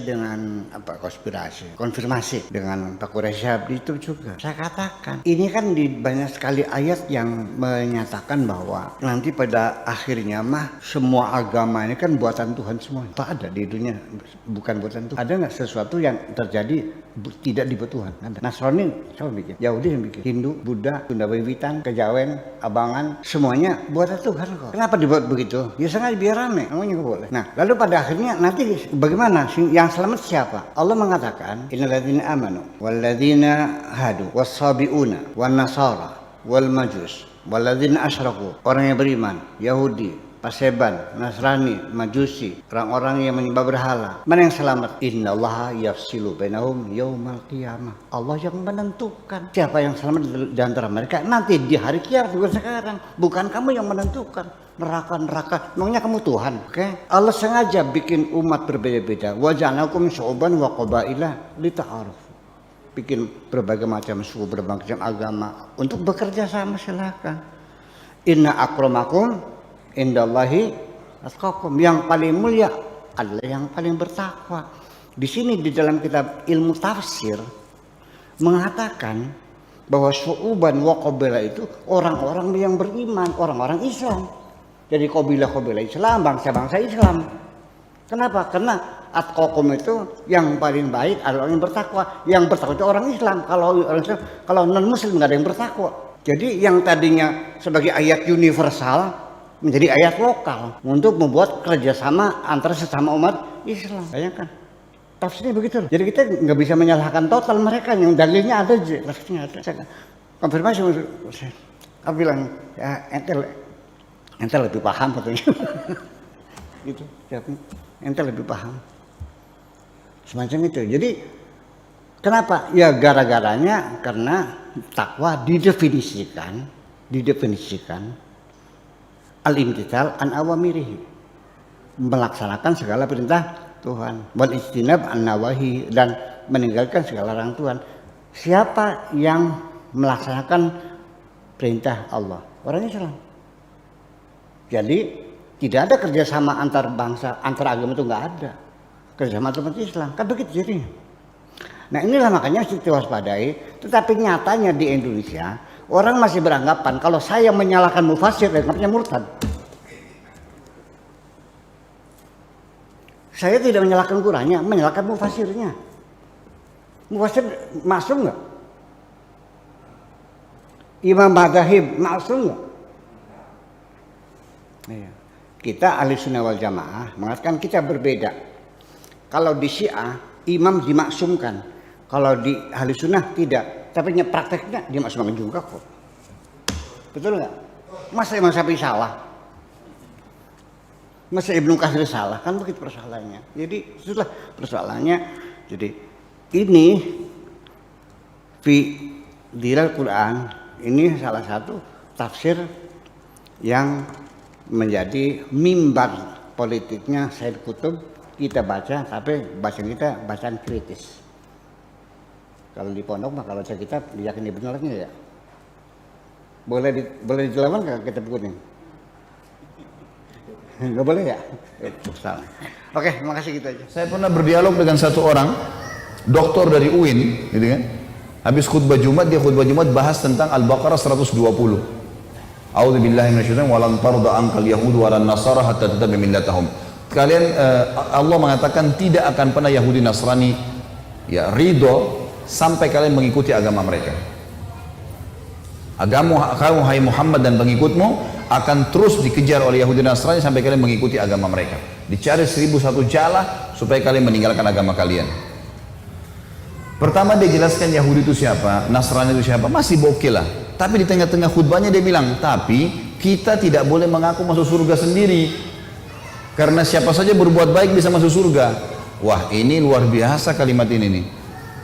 dengan konfirmasi dengan Pak Quraisy itu juga saya katakan ini kan di banyak sekali ayat yang menyatakan bahwa nanti pada akhirnya mah semua agama ini kan buatan Tuhan semua. Tak ada di dunia bukan buatan Tuhan. Ada nggak sesuatu yang terjadi tidak dibuat Tuhan? Ada. Nasrani siapa bikin? Yahudi yang bikin. Hindu, Buddha, Sunda Wiwitan, Kejawen, Abangan, semuanya buatan Tuhan kok. Kenapa dibuat begitu? Ya sengaja biar rame. Namanya nggak boleh. Nah lalu pada akhirnya nanti bagaimana? Yang selamat siapa? Allah mengatakan innalladzina amanu walladzina hadu wassabiuna wan nasara wal majus walladzina asyraku, orang yang beriman, Yahudi, Paseban, Nasrani, Majusi, orang-orang yang menyembah berhala. Mana yang selamat? Innallaha yafsilu bainahum yaumal qiyamah. Allah yang menentukan siapa yang selamat di antara mereka nanti di hari kiamat, bukan sekarang. Bukan kamu yang menentukan. Neraka, memangnya kamu Tuhan? Oke? Allah sengaja bikin umat berbeda-beda. Wa ja'alnakum syu'uban wa qabaila lita'arufu. Bikin berbagai macam suku, berbagai macam agama untuk bekerja sama, silakan. Inna akramakum indallahi atqakum. Yang paling mulia adalah yang paling bertakwa. Di sini di dalam kitab ilmu tafsir mengatakan bahwa syu'uban wa qabaila itu orang-orang yang beriman, orang-orang Islam. Jadi kabilah-kabilah Islam, bangsa-bangsa Islam. Kenapa? Karena atqakum itu yang paling baik adalah orang yang bertakwa. Yang bertakwa itu orang Islam. Kalau orang Islam, kalau non Muslim nggak ada yang bertakwa. Jadi yang tadinya sebagai ayat universal menjadi ayat lokal untuk membuat kerjasama antara sesama umat Islam. Bayangkan. Tafsirnya begitu. Jadi kita nggak bisa menyalahkan total mereka. Yang dalilnya ada, tafsirnya ada. Saya konfirmasi. Aku bilang ya ente lebih paham katanya. Gitu jawabnya, ente lebih paham semacam itu. Jadi kenapa? Ya gara-garanya karena takwa didefinisikan al-imtithal an awamirihi, melaksanakan segala perintah Tuhan, wal ijtinab an nawahi, dan meninggalkan segala larang Tuhan. Siapa yang melaksanakan perintah Allah? Orang Islam. Jadi tidak ada kerjasama antar bangsa, antar agama, itu nggak ada kerjasama antar umat Islam, kan begitu jadinya. Nah inilah makanya harus diwaspadai. Tetapi nyatanya di Indonesia orang masih beranggapan kalau saya menyalahkan mufasir, namanya murtad. Saya tidak menyalahkan Qurannya, menyalahkan mufasirnya. Mufasir maksum nggak? Imam Madzhab maksum nggak? Kita ahli sunnah wal jamaah mengatakan kita berbeda. Kalau di Syiah imam dimaksumkan, kalau di ahli sunnah tidak. Tapi prakteknya dimaksumkan juga kok. Betul nggak? Masa Imam Syafi'i salah? Masa Ibnu Katsir salah? Kan begitu persoalannya. Jadi itulah persoalannya. Jadi ini fi dilal Quran ini salah satu tafsir yang menjadi mimbar politiknya Said Qutb. Kita baca, tapi baca kita bacaan kritis. Kalau di pondok mah kalau saya kitab diyakini benarnya ya. Boleh dijelaskan ke kitab kuning? Enggak boleh ya? Itu salah. Oke, makasih gitu aja. Saya pernah berdialog dengan satu orang doktor dari UIN, gitu kan. Habis khutbah Jumat, dia khutbah Jumat bahas tentang Al-Baqarah 120. A'udzubillahi minasyaitonir rajim, walan tarda ankal yahud walan nasara hatta tattabi millatahum. Kalian Allah mengatakan tidak akan pernah Yahudi Nasrani ya ridho sampai kalian mengikuti agama mereka. Agama kamu hai Muhammad dan pengikutmu akan terus dikejar oleh Yahudi Nasrani sampai kalian mengikuti agama mereka. Dicari 1001 jalah supaya kalian meninggalkan agama kalian. Pertama dia jelaskan Yahudi itu siapa, Nasrani itu siapa, masih bokeh lah. Tapi di tengah-tengah khutbahnya dia bilang, tapi kita tidak boleh mengaku masuk surga sendiri. Karena siapa saja berbuat baik bisa masuk surga. Wah ini luar biasa kalimat ini nih.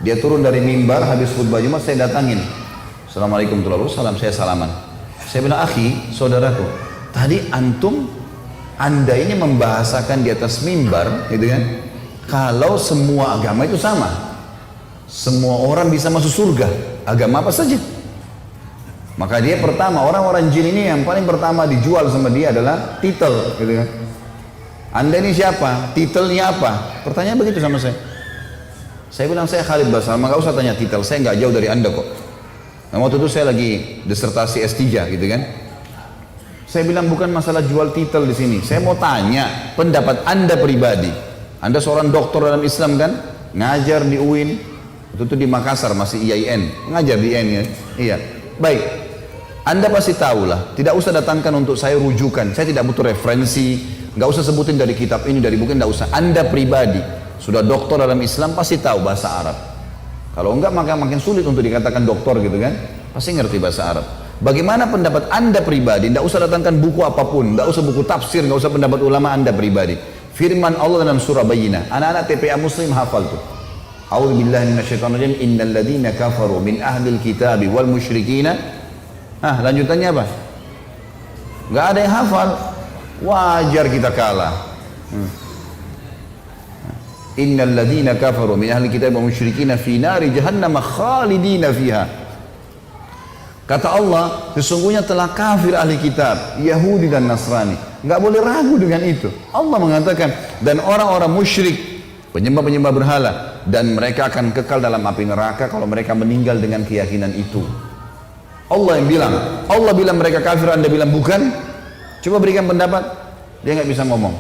Dia turun dari mimbar habis khutbah Jumat, saya datangin. Assalamualaikum warahmatullahi wabarakatuh, saya salaman. Saya bilang, akhi, saudaraku, tadi anda ini membahasakan di atas mimbar, gitu kan? Kalau semua agama itu sama. Semua orang bisa masuk surga, agama apa saja. Maka dia pertama, orang-orang jin ini yang paling pertama dijual sama dia adalah titel, gitu kan. Anda ini siapa? Titelnya apa? Pertanyaan begitu sama saya. Saya bilang, saya Khalid Basalamah, nggak usah tanya titel, saya nggak jauh dari Anda kok. Nah, waktu itu saya lagi disertasi S3 gitu kan. Saya bilang bukan masalah jual titel di sini. Saya mau tanya pendapat Anda pribadi. Anda seorang doktor dalam Islam kan? Ngajar di UIN. Itu di Makassar masih IAIN. Ngajar di IAIN ya. Iya. Baik. Anda pasti tahu lah. Tidak usah datangkan untuk saya rujukan. Saya tidak butuh referensi. Nggak usah sebutin dari kitab ini, dari buku, nggak usah. Anda pribadi sudah doktor dalam Islam pasti tahu bahasa Arab. Kalau enggak maka makin sulit untuk dikatakan doktor gitu kan. Pasti ngerti bahasa Arab. Bagaimana pendapat Anda pribadi? Tidak usah datangkan buku apapun, tidak usah buku tafsir, tidak usah pendapat ulama Anda pribadi. Firman Allah dalam surah Bayyinah. Anak-anak TPA Muslim hafal tuh. A'udzubillahi minasyaitonirrajim. Innal ladzina kafaru min ahlil kitabi wal musyrikina. Lanjutannya apa? Enggak ada yang hafal. Wajar kita kalah. Innal ladzina kafaru min ahlil kitabi wal musyrikina fi nari jahannam khalidina fiha. Kata Allah, sesungguhnya telah kafir ahli kitab, Yahudi dan Nasrani. Nggak boleh ragu dengan itu. Allah mengatakan, dan orang-orang musyrik, penyembah-penyembah berhala, dan mereka akan kekal dalam api neraka kalau mereka meninggal dengan keyakinan itu. Allah yang bilang, Allah bilang mereka kafir, Anda bilang bukan. Coba berikan pendapat, dia nggak bisa ngomong.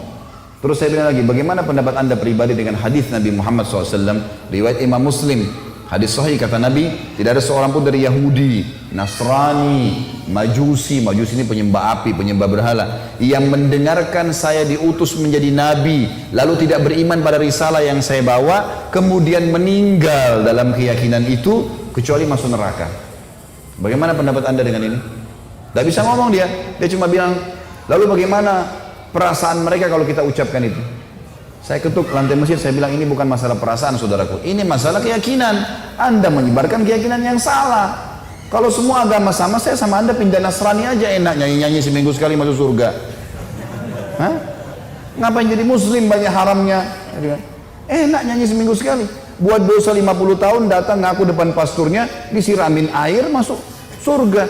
Terus saya bilang lagi, bagaimana pendapat Anda pribadi dengan hadis Nabi Muhammad SAW, riwayat Imam Muslim. Hadis sahih kata Nabi, tidak ada seorang pun dari Yahudi, Nasrani, Majusi ini penyembah api, penyembah berhala, yang mendengarkan saya diutus menjadi Nabi, lalu tidak beriman pada risalah yang saya bawa, kemudian meninggal dalam keyakinan itu, kecuali masuk neraka. Bagaimana pendapat Anda dengan ini? Tidak bisa ngomong dia cuma bilang, lalu bagaimana perasaan mereka kalau kita ucapkan itu? Saya ketuk lantai masjid, saya bilang ini bukan masalah perasaan saudaraku, ini masalah keyakinan. Anda menyebarkan keyakinan yang salah. Kalau semua agama sama, saya sama Anda pindah Nasrani aja enak, nyanyi-nyanyi seminggu sekali masuk surga. Hah? Ngapain jadi muslim banyak haramnya? Enak nyanyi seminggu sekali. Buat dosa 50 tahun datang ngaku depan pasturnya, disiramin air masuk surga.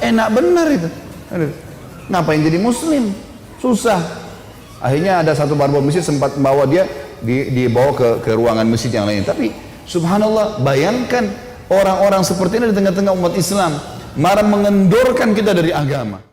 Enak benar itu. Ngapain jadi muslim? Susah. Akhirnya ada satu marbot masjid sempat membawa dia dibawa ke ruangan masjid yang lain. Tapi subhanallah, bayangkan orang-orang seperti ini di tengah-tengah umat Islam marah mengendorkan kita dari agama.